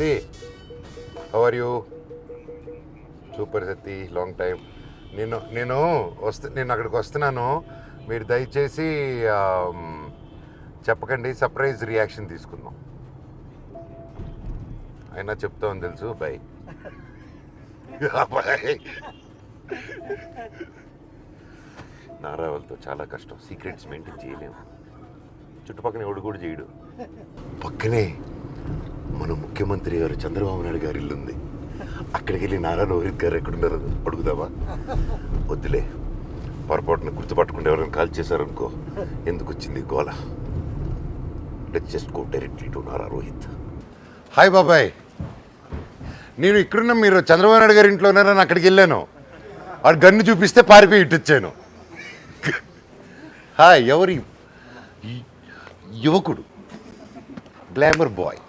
Sati, how are you? Super Sati, long time. నేను అక్కడికి వస్తున్నాను, మీరు దయచేసి చెప్పకండి, సర్ప్రైజ్ రియాక్షన్ తీసుకుందాం. అయినా చెప్తామని తెలుసు. బై. నారా వాళ్ళతో చాలా కష్టం, సీక్రెట్స్ మెయింటైన్ చేయలేము. చుట్టుపక్కల ఎవడు కూడా చేయడు. పక్కనే మన ముఖ్యమంత్రి గారు చంద్రబాబు నాయుడు గారి ఇల్లు ఉంది. అక్కడికి వెళ్ళి నారా రోహిత్ గారు ఎక్కడున్నారు అడుగుదామా? వద్దులే, పొరపాటున గుర్తుపట్టుకుంటే ఎవరైనా కాల్ చేశారనుకో, ఎందుకు వచ్చింది గోల. Let's just go directly to Nara Rohit. Hi బాబాయ్, నేను ఇక్కడున్న మీరు చంద్రబాబు నాయుడు గారి ఇంట్లో ఉన్నారని అక్కడికి వెళ్ళాను. వాడు గన్ను చూపిస్తే పారిపోయి ఇటు వచ్చాను. హాయ్, ఎవరి యువకుడు, గ్లామర్ బాయ్.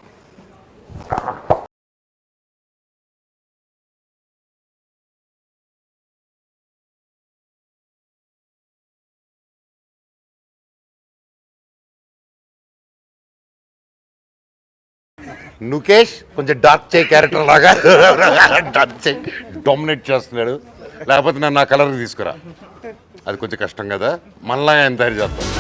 నుకేష్ కొంచెం డార్క్ చేయి క్యారెక్టర్ లాగా డార్క్ చేయి డామినేట్ చేస్తున్నాడు. లేకపోతే నన్ను నా కలర్ తీసుకురా, అది కొంచెం కష్టం కదా, మళ్ళా ఆయన తయారు చేస్తాం.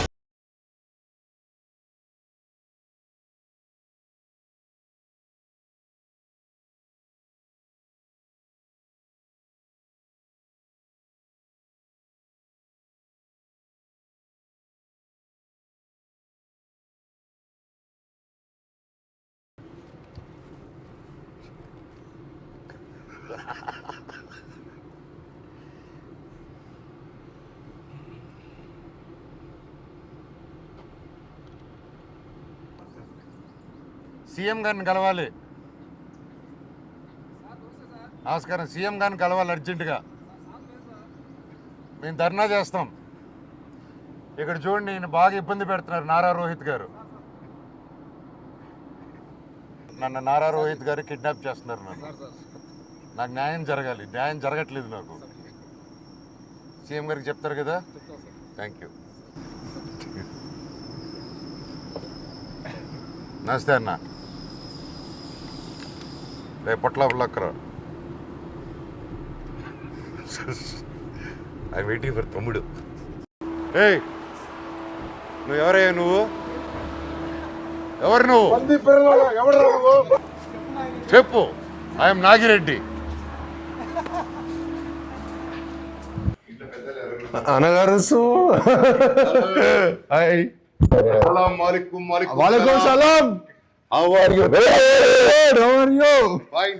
సీఎం గారిని కలవాలి. నమస్కారం, సీఎం గారిని కలవాలి అర్జెంటుగా. మేము ధర్నా చేస్తాం. ఇక్కడ చూడండి, ఈయన బాగా ఇబ్బంది పెడుతున్నారు నారా రోహిత్ గారు. నన్ను నారా రోహిత్ గారు కిడ్నాప్ చేస్తున్నారు. నాకు న్యాయం జరగాలి, న్యాయం జరగట్లేదు నాకు. సీఎం గారికి చెప్తారు కదా? Thank you. నమస్తే అన్న. రేపు పొట్లక్కరా. ఐ వెయిటింగ్ ఫర్ తమ్ముడు. ఏయ్, నువ్వు ఎవరయ్యా? నువ్వు ఎవరు? నువ్వు చెప్పు. ఐఎమ్ నాగిరెడ్డి. అనగారు వాలేకుం సలాం. How are you? Hey, how are you? Fine.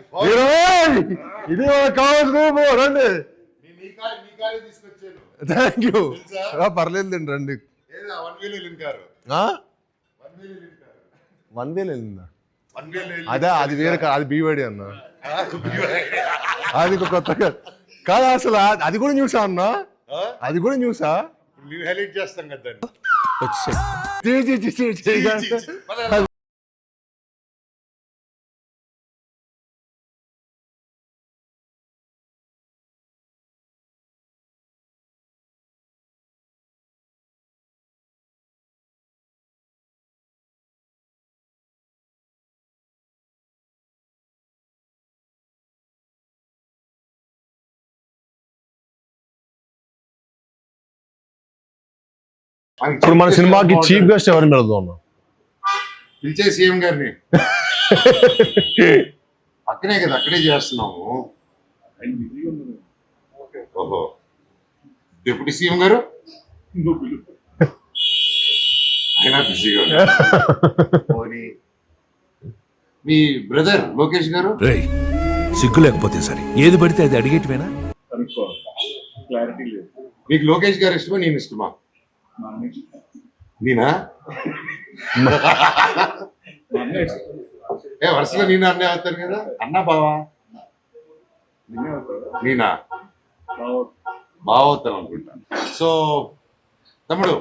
ఇది కావచ్చు రండి. Thank you. పర్లేదు రండి. 1 వేలు వెళ్ళిందా? అదే, అది వేరే, అది బీవాడి అన్న. అది కొత్తగా కాదు అసలు. అది కూడా న్యూసా అన్న? అది కూడా న్యూసా? చేస్తాం కదా. ఇప్పుడు మన సినిమాకి చీఫ్ గెస్ట్ ఎవరిని పెడదాం? పిలిచే సీఎం గారిని. అక్కడే కదా, అక్కడే చేస్తున్నాము. ఓహో, డిప్యూటీ సీఎం గారు ఆయన బిజీగా ఉన్నారు. మీ బ్రదర్ లోకేష్ గారు సిగ్గు లేకపోతే సరే, ఏది పడితే అది అడిగేటివేనా? మీకు లోకేష్ గారు ఇష్టమా, నేను ఇష్టమా? నేనా? వరుసగా నేను అన్నే అవుతాను కదా. అన్నా బావా? నేనా? బాగా అవుతాను అనుకుంటా. సో తమ్ముడు,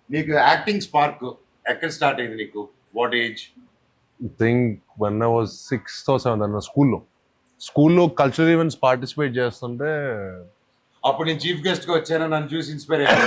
నీకు యాక్టింగ్ స్పార్క్ ఎక్కడ స్టార్ట్ అయింది నీకు? What age? Think when I was 6th or 7th అన్న. స్కూల్లో కల్చరల్ ఈవెంట్స్ పార్టిసిపేట్ చేస్తుంటే అప్పుడు నేను చీఫ్ గెస్ట్ గా వచ్చాను, నన్ను చూసి ఇన్స్పైర్ అయ్యాను.